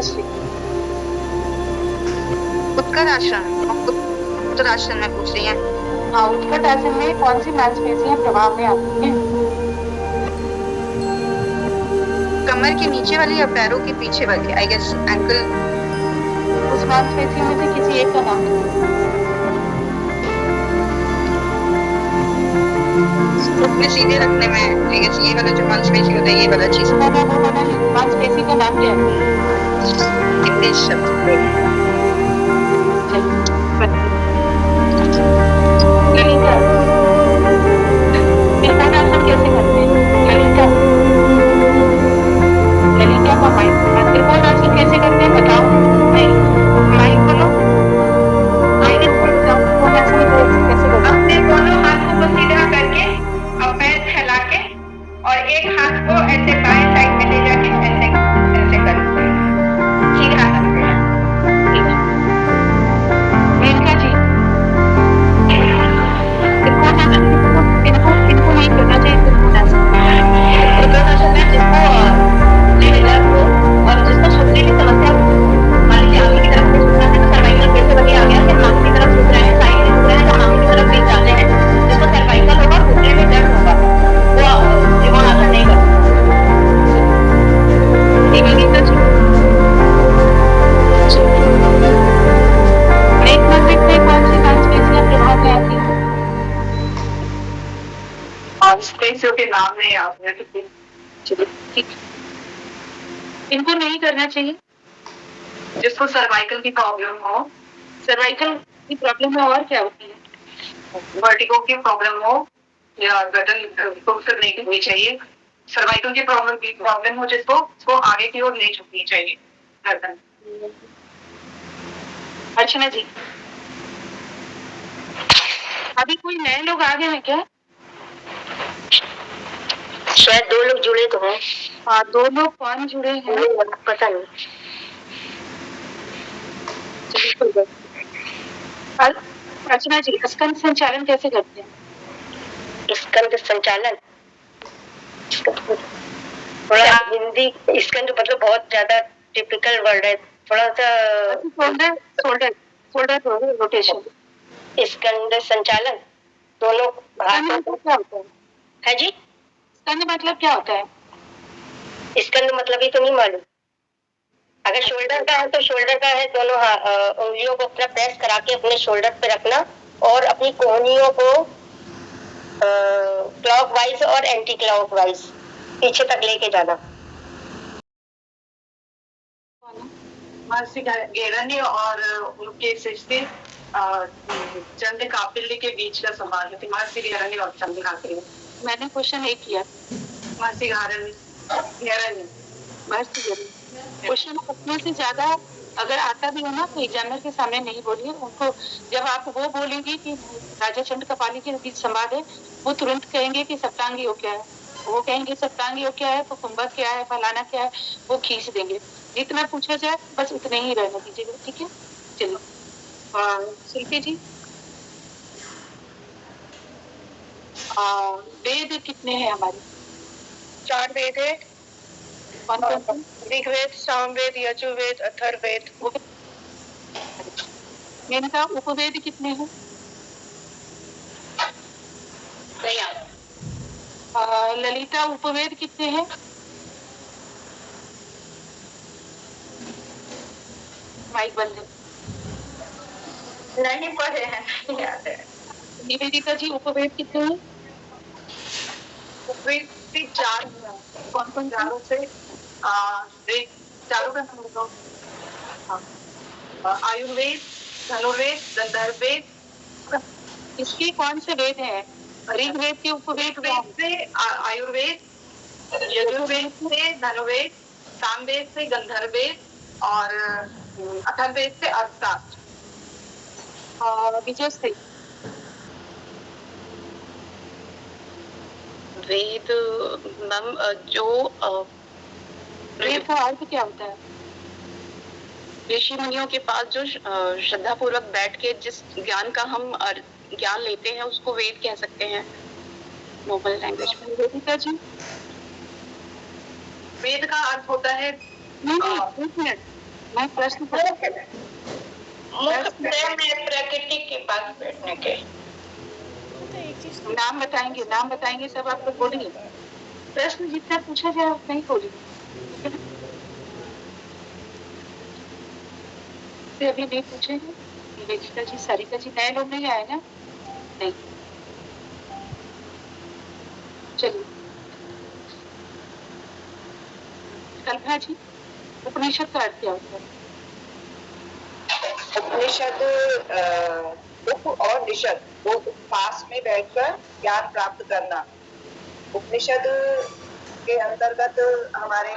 Yes जी। उत्कट आश्रम, उत्तराश्रम में पूछ रही है। हाँ, उत्कट आसन में कौन सी मांसपेशियां प्रभाव में आती हैं? कमर के नीचे वाली या पैरों के पीछे वाली? I guess ankle. उस मांसपेशियों में से किसी एक का नाम बताइए। घुटने सीधे रखने में आई गेस ये वाला जो मांसपेशी होता है, ये वाला चीज। वो वाला मांसपेशी का नाम क्या है? हिंदी शब्द। ललिता, त्रिकोणासन कैसे करते हैं? ललिता, ललिता का माइक। त्रिकोणासन कैसे करते हैं बताओ? नहीं, माइक बोलो। त्रिकोणासन कैसे करते हैं? अपने दोनों हाथ को सीधा करके और पैर फैला के और एक हाथ को ऐसे बाएं साइड में ले जाके ऐसे ऐसे कर सीधा करते हैं। मेनका जी, त्रिकोणासन इनको नहीं करना चाहिए। त्रिकोणासन में जिसको और जिसको सुनने की समस्या, मान लीजिए आगे की तरफ से सुनना है तो सर्वाइकल कैसे बनी आ गया कि आगे की तरफ सुन रहे हैं, साइड में सुन रहे हैं तो आगे की तरफ भी जाते हैं, जिसको सर्वाइकल होगा, घुटने में दर्द होगा, वो त्रिकोणासन नहीं कर मांसपेशियों के नाम नहीं आपने तो ठीक। इनको नहीं करना चाहिए। जिसको सर्वाइकल की प्रॉब्लम हो, सर्वाइकल की प्रॉब्लम में और क्या होती है? वर्टिगो की प्रॉब्लम हो या गर्दन पुश नहीं करनी चाहिए। सर्वाइकल की प्रॉब्लम हो जिसको उसको आगे की ओर नहीं झुकनी चाहिए गर्दन। अर्चना जी, अभी कोई नए लोग आ गए हैं क्या? शायद 2 लोग जुड़े तो हैं। हाँ, 2 लोग कौन जुड़े हैं? पता नहीं। अर्चना जी, स्कंद संचालन कैसे करते हैं? स्कंद संचालन थोड़ा हिंदी स्कंद मतलब बहुत ज्यादा टिपिकल वर्ड है, थोड़ा सा शोल्डर रोटेशन। स्कंद संचालन दोनों मतलब क्या होता है जी? स्कंद मतलब क्या होता है? स्कंद मतलब ही तो नहीं मालूम। अगर शोल्डर का है तो शोल्डर का है, दोनों उंगलियों को अपना प्रेस करा के अपने शोल्डर पे रखना और अपनी कोहनियों को क्लॉकवाइज और एंटी क्लॉकवाइज पीछे तक लेके जाना। मानसिक घेरनी और उनके सिस्टे चंद कापिल्य के बीच का संबंध है। मानसिक घेरनी और चंद कापिल्य। मैंने क्वेश्चन एक किया। मानसिक घेरनी क्वेश्चन अपने से ज्यादा अगर आता भी हो ना तो एग्जामिनर के सामने नहीं बोलिए उनको। जब आप वो बोलेंगे कि राजा चंद कपाली के बीच संवाद है, वो तुरंत कहेंगे कि सप्तांगी योग क्या है, वो कहेंगे सप्तांगी योग क्या है, तो कुंभक क्या है, फलाना क्या है, वो खींच देंगे। जितना पूछा जाए बस उतने ही रहने दीजिएगा, ठीक है? चलिए शिल्पी जी, वेद कितने हैं हमारे? 4 वेद है। कौन कौन? ऋग्वेद, सामवेद, यजुर्वेद, अथर्ववेद। मेनका उपवेद कितने हैं? ललिता उपवेद कितने हैं? माइक बंद है। नहीं पढ़े हैं, नहीं याद है। निवेदिता जी उपवेद कितने हैं? उपवेद 4 कौन कौन चारों से चारों का नाम बताओ। आयुर्वेद, धनुर्वेद, गंधर्ववेद। इसके कौन से वेद हैं? ऋग्वेद के उपवेद से आयुर्वेद, यजुर्वेद से धनुर्वेद, सामवेद से गंधर्ववेद और अथर्ववेद से अर्थशास्त्र। विजय से वेद मैम जो वेद का अर्थ क्या होता है? ऋषि मुनियों के पास जो श्रद्धा पूर्वक बैठ के जिस ज्ञान का हम ज्ञान लेते हैं उसको वेद कह सकते हैं नॉर्मल लैंग्वेज में। वेदिका जी, वेद का अर्थ होता है नहीं एक मिनट, मैं प्रश्न मुख प्रेम है प्रकृति के पास बैठने के। नाम बताएंगे सब आप लोग बोलेंगे। प्रश्न जितना पूछा जाए उतना ही बोलेंगे। अभी नहीं पूछेंगे। निवेदिता जी, सारिका जी, नए लोग नहीं आए ना? नहीं। चलिए, कल्पना जी, उपनिषद का अर्थ क्या होता है? उपनिषद उप और निषद वो पास में बैठकर ज्ञान प्राप्त करना। उपनिषद के अंतर्गत हमारे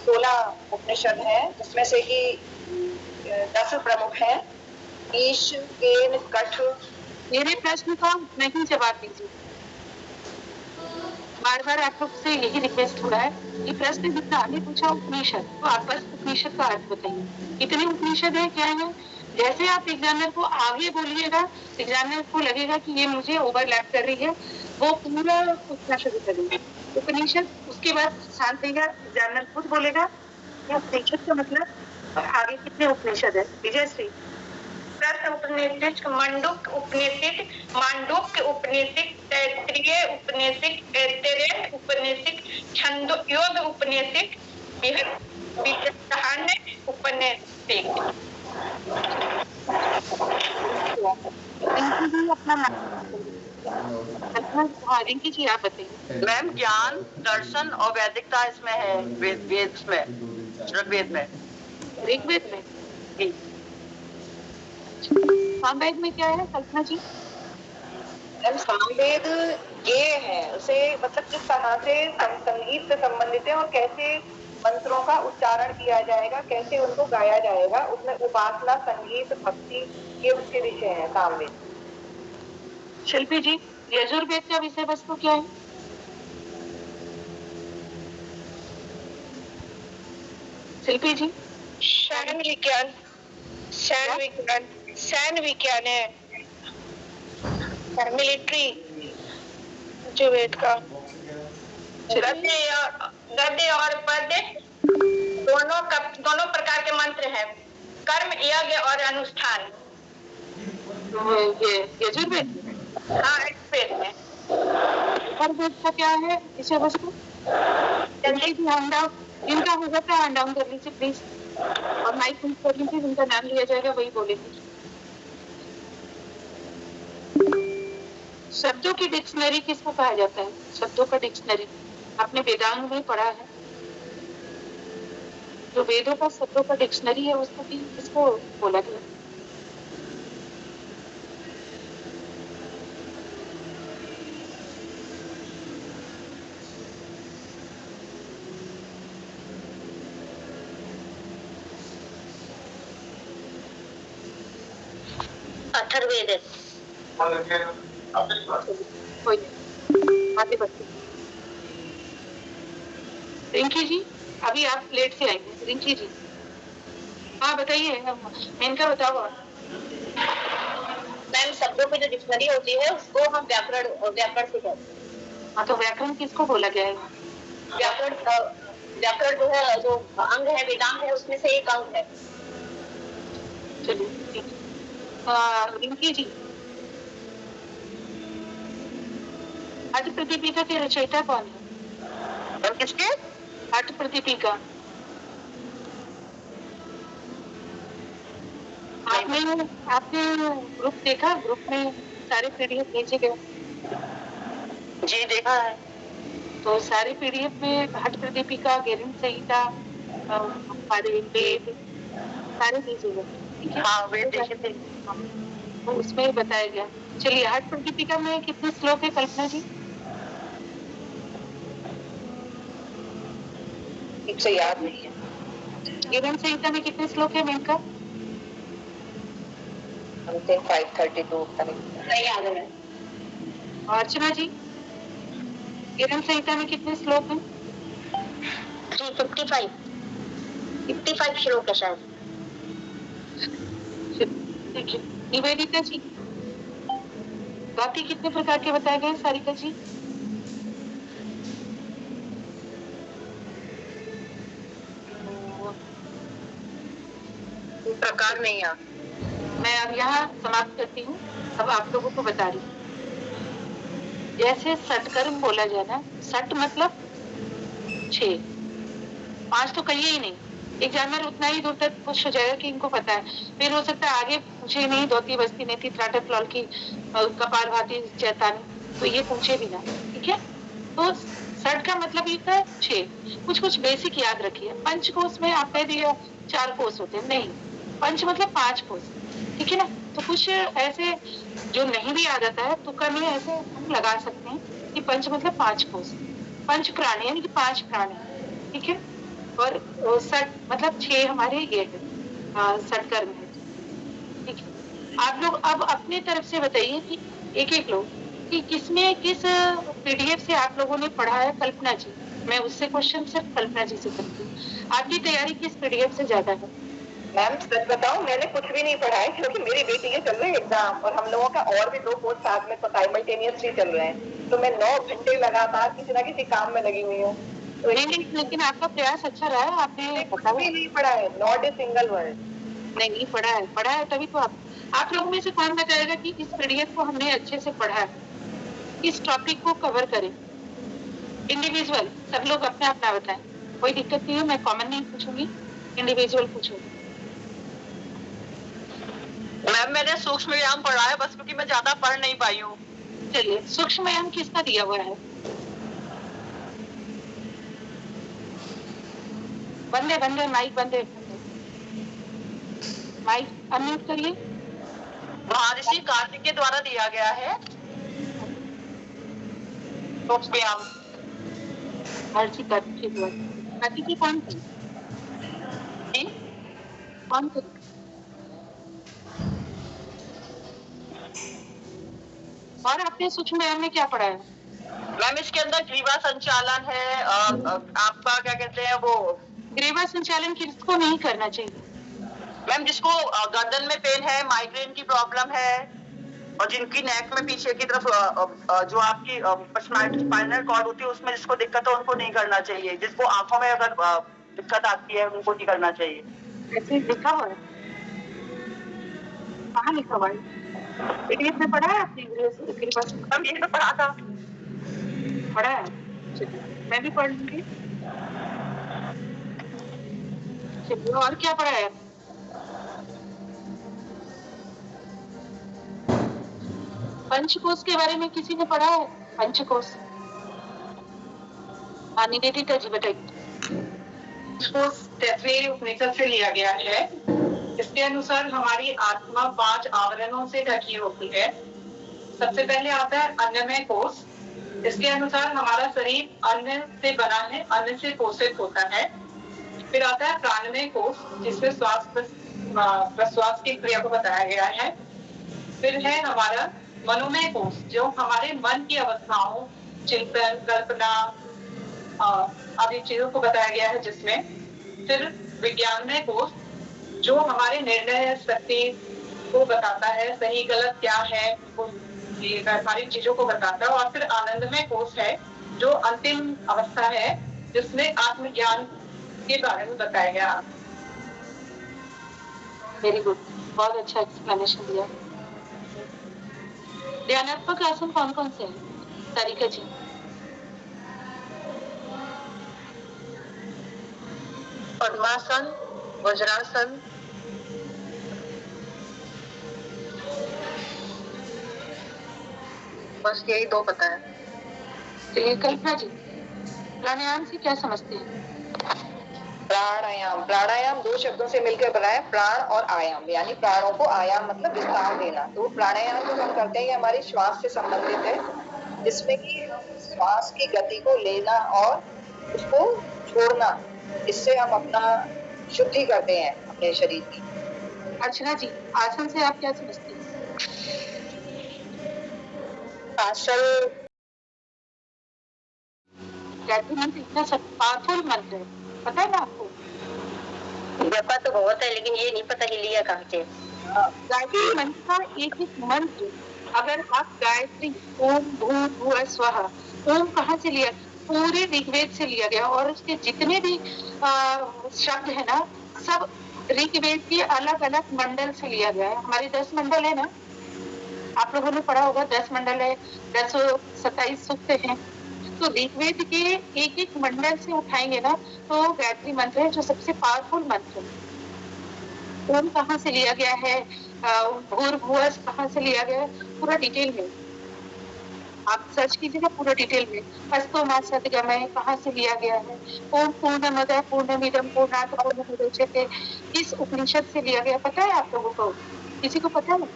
16 उपनिषद हैं, जिसमें से कि 10 प्रमुख हैं। ईश, केन, कठ। मेरे प्रश्न का नहीं जवाब दीजिए। बार बार आप लोग से यही रिक्वेस्ट हो रहा है कि प्रश्न जितना आगे पूछा उपनिषद, तो आप बस उपनिषद का अर्थ बताइए। कितने उपनिषद है, क्या है? जैसे आप एग्जामिनर को आगे बोलिएगा, एग्जामिनर को लगेगा कि ये मुझे ओवरलैप कर रही है, वो पूरा पूछना शुरू करेंगे उपनिषद। उसके बाद शांत रहेगा, एग्जामिनर खुद बोलेगा कि उपनिषद का मतलब और आगे कितने उपनिषद है। विजयश्री, उपनिषद, मंडूक्य उपनिषद, मांडूक्य उपनिषद, तैत्तिरीय उपनिषद, ऐतरेय उपनिषद, छंदोग्योत उपनिषद, बृहदारण्यक उपनिषद। अपना रिंकी जी आप बताइए। मैम, ज्ञान, दर्शन और वैदिकता इसमें है, वेद में, ऋग्वेद में। ऋग्वेद में सामवेद में क्या है कल्पना जी? सामवेद ये है, उसे मतलब किस तरह से संगीत से संबंधित है और कैसे मंत्रों का उच्चारण किया जाएगा, कैसे उनको गाया जाएगा, उसमें उपासना, संगीत, भक्ति, ये उसके विषय है सामवेद। शिल्पी जी, यजुर्वेद का विषय वस्तु क्या है? शिल्पी जी, शयन विज्ञान, शयन विज्ञान है, मिलिट्री जो वेद का। गद्य और पद्य दोनों प्रकार के मंत्र हैं, कर्म, यज्ञ और अनुष्ठान। ये यजुर्वेद? हाँ, वेद में। वेद का क्या है विषय वस्तु? जिनका होगा तो हैंड डाउन कर लीजिए प्लीज, और माइक यूज कर लीजिए, जिनका नाम लिया जाएगा वही बोलेंगे। शब्दों की डिक्शनरी किसको कहा जाता है? शब्दों का डिक्शनरी आपने वेदांग में पढ़ा है। जो वेदों का शब्दों का डिक्शनरी है उसको किसको बोला गया? अथर्ववेद। आगे बढ़ते। रिंकी जी, अभी आप लेट से आएंगे। रिंकी जी, हाँ बताइए, इनका बताओ आप। मैम, शब्दों की जो डिक्शनरी होती है उसको हम व्याकरण से कहते हैं। हाँ, तो व्याकरण किसको बोला गया है? व्याकरण जो है, जो अंग है, वेदांग है, उसमें से एक अंग है। चलिए ठीक है। रिंकी जी, हठ प्रतिपिका के रचयिता कौन है? और किसके? हठ प्रतिपिका। आपने ग्रुप देखा? ग्रुप में सारे पीडीएफ भेजे गए। जी देखा है। तो सारे पीडीएफ में हठ प्रतिपिका, गेरिन संहिता, वेद सारे भेजे गए। हाँ, वेद देखे थे। तो उसमें बताया गया। चलिए, हठ प्रतिपिका में कितने श्लोक है कल्पना जी? ठीक से याद नहीं है। गेरिन संहिता में कितने श्लोक है मेनका? 532 नहीं याद है। अर्चना जी, गेरिन संहिता में कितने श्लोक हैं? 55 श्लोक है शायद। ठीक है। निवेदिता जी, बाकी कितने प्रकार के बताए गए? सारिका जी, आवाज नहीं आ। मैं अब यहाँ समाप्त करती हूँ। अब आप लोगों को बता रही हूँ, जैसे सटकर्म बोला जाए ना, सट मतलब 6, 5 तो कहिए ही नहीं। एग्जामिनर उतना ही दूर तक खुश हो जाएगा कि इनको पता है, फिर हो सकता है आगे पूछे नहीं, धोती बस्ती नहीं थी, त्राटक लौल की कपाल भाती चैतानी, तो ये पूछे भी ना। ठीक है, तो सट का मतलब ये है 6। कुछ कुछ बेसिक याद रखिए। पंचकोश में आप कह दिया 4 कोष होते हैं, नहीं, पंच मतलब 5 कोष। ठीक है ना, तो कुछ ऐसे जो नहीं भी याद आता है तुक्का में ऐसे हम लगा सकते हैं कि पंच मतलब 5 कोष, पंच प्राणी यानी कि 5 प्राणी। ठीक है, और सट मतलब 6 हमारे ये है, सटकर्म है। ठीक है, आप लोग अब अपने तरफ से बताइए कि एक लोग कि किसमें किस पीडीएफ से आप लोगों ने पढ़ा है। कल्पना जी, मैं उससे क्वेश्चन सिर्फ कल्पना जी से करती हूँ। आपकी तैयारी किस पीडीएफ से ज्यादा है? मैम सच बताऊं, मैंने कुछ भी नहीं पढ़ा है, क्योंकि मेरी बेटी के चल रहे हैं एग्जाम और हम लोगों का और भी 2 कोर्स साथ में साइमल्टेनियसली चल रहे हैं, तो मैं 9 घंटे लगातार किसी ना किसी काम में लगी हुई हूँ। तो लेकिन आपका प्रयास अच्छा रहा है, आपने कुछ भी नहीं पढ़ा है, नॉट ए सिंगल वर्ड। नहीं पढ़ा है तभी तो आप लोगों में से कौन बताएगा कि इस पीडीएफ को हमने अच्छे से पढ़ा है, इस टॉपिक को कवर करें। इंडिविजुअल सब लोग अपना अपना बताएं, कोई दिक्कत नहीं है, मैं कॉमन नहीं पूछूंगी, इंडिविजुअल पूछूंगी। मैम मैंने सूक्ष्म व्यायाम पढ़ा है बस, क्योंकि मैं ज्यादा पढ़ नहीं पाई हूँ। चलिए, सूक्ष्म व्यायाम किसका दिया हुआ है? बंदे माइक बंदे, माइक अनम्यूट करिए। महर्षि कार्तिक के द्वारा दिया गया है सूक्ष्म व्यायाम। महर्षि कार्तिक के द्वारा। कार्तिक की कौन थी? कौन थे? और आपने सूक्ष्म व्यायाम में क्या पढ़ा है? मैम इसके अंदर ग्रीवा संचालन है, आपका क्या कहते हैं वो, ग्रीवा संचालन किसको नहीं करना चाहिए? मैम जिसको गर्दन में पेन है, माइग्रेन की प्रॉब्लम है, और जिनकी नेक में पीछे की तरफ जो आपकी स्पाइनल कॉर्ड होती है उसमें जिसको दिक्कत है उनको नहीं करना चाहिए। जिसको आंखों में अगर दिक्कत आती है उनको नहीं करना चाहिए। ऐसे लिखा हुआ है? कहाँ लिखा हुआ है? पीडीएफ में पढ़ा है आपने? मैम ये तो पढ़ा था। पढ़ा है, मैं भी पढ़ लूंगी। चलिए, और क्या पढ़ा है? पंचकोश के बारे में किसी ने पढ़ा है? पंचकोश, निवेदिता जी बताइए। तैतरीय उपनिषद से लिया गया है। इसके अनुसार हमारी आत्मा 5 आवरणों से ढकी होती है। सबसे पहले आता है अन्नमय कोश। इसके अनुसार हमारा शरीर अन्न से बना है, अन्न से पोषित होता है। फिर आता है प्राणमय कोश, जिसमें श्वास प्रश्वास की क्रिया को बताया गया है। फिर है हमारा मनोमय कोश, जो हमारे मन की अवस्थाओं, चिंतन, कल्पना आदि चीजों को बताया गया है जिसमें। फिर विज्ञानमय कोश, जो हमारे निर्णय शक्ति को बताता है, सही गलत क्या है, ये सारी चीजों को बताता है। और फिर आनंदमय कोश है, जो अंतिम अवस्था है, जिसमें आत्मज्ञान के बारे में बताया गया। वेरी गुड, बहुत अच्छा एक्सप्लेनेशन दिया। ध्यानात्मक आसन कौन कौन से हैं? तारिका जी। पद्मासन, वज्रासन, बस यही 2 पता है। चलिए, कल्पना जी, प्राणायाम से क्या समझते हैं? प्राणायाम 2 शब्दों से मिलकर बना है, प्राण और आयाम, यानी प्राणों को आयाम मतलब विस्तार देना। तो प्राणायाम जो हम करते हैं ये हमारे श्वास से संबंधित है, जिसमें कि श्वास की गति को लेना और उसको छोड़ना, इससे हम अपना शुद्धि करते हैं अपने शरीर की। अर्चना जी, आसन से आप क्या समझते हैं? आसन गायत्री मंत्र इतना पावरफुल मंत्र है, पता है ना आपको? जपा तो बहुत है, लेकिन ये नहीं पता लिया कहाँ से। गायत्री मंत्र का एक मंत्र, अगर आप गायत्री ओम भूर्भुवः स्वः, ओम कहाँ से लिया? पूरे ऋग्वेद से लिया गया, और उसके जितने भी शब्द है ना, सब ऋग्वेद के अलग अलग मंडल से लिया गया है। हमारे 10 मंडल है ना, आप लोगों ने पढ़ा होगा, 10 मंडल है, 1027 सूक्त हैं। तो ऋग्वेद के एक एक मंडल से उठाएंगे ना तो गायत्री मंत्र है जो सबसे पावरफुल मंत्र है। ओम कहाँ से लिया गया है, भूर्भुवः कहाँ से लिया गया है, पूरा डिटेल में आप सर्च कीजिएगा, पूरा डिटेल में। अस्तो मा सद्गमय कहाँ से लिया गया है, ओम पूर्णमदः पूर्णमिदं पूर्णात् पूर्णमुदच्यते इस उपनिषद से लिया गया, पता है आप लोगों को, किसी को पता है?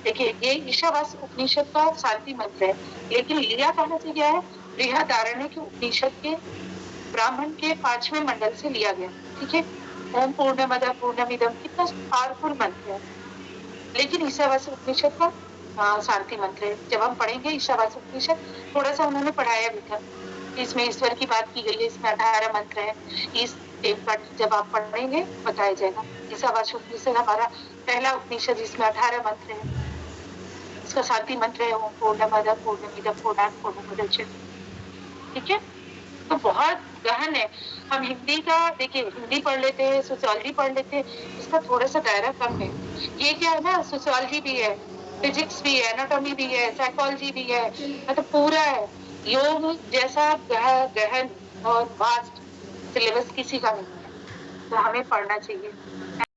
देखिए ये ईशावास्य उपनिषद का शांति मंत्र है, लेकिन लिया कहाँ से गया है, बृहदारण्य के उपनिषद के ब्राह्मण के 5वें मंडल से लिया गया। ठीक है, ओम पूर्णमदः पूर्णमिदं कितना पावरफुल मंत्र है, लेकिन ईशावास्य उपनिषद का शांति मंत्र है। जब हम पढ़ेंगे ईशावास्य उपनिषद, थोड़ा सा उन्होंने पढ़ाया भी था, इसमें ईश्वर की बात की गई है, इसमें 18 मंत्र है। इस एक बार जब आप पढ़ेंगे बताया जाएगा। ईशावास्य उपनिषद हमारा पहला उपनिषद जिसमें 18 मंत्र है, इसका शांति मंत्र है ओम पूर्णमदः पूर्णमिदं पूर्णात् पूर्णमुदच्यते। ठीक है, तो बहुत गहन है। हम हिंदी का देखिए, हिंदी पढ़ लेते हैं, सोशियोलॉजी पढ़ लेते हैं, इसका थोड़ा सा दायरा कम है। ये क्या है ना, सोशियोलॉजी भी है, फिजिक्स भी है, एनाटॉमी भी है, साइकोलॉजी भी है, मतलब पूरा है। योग जैसा गहन और वास्ट सिलेबस किसी का नहीं है, तो हमें पढ़ना चाहिए।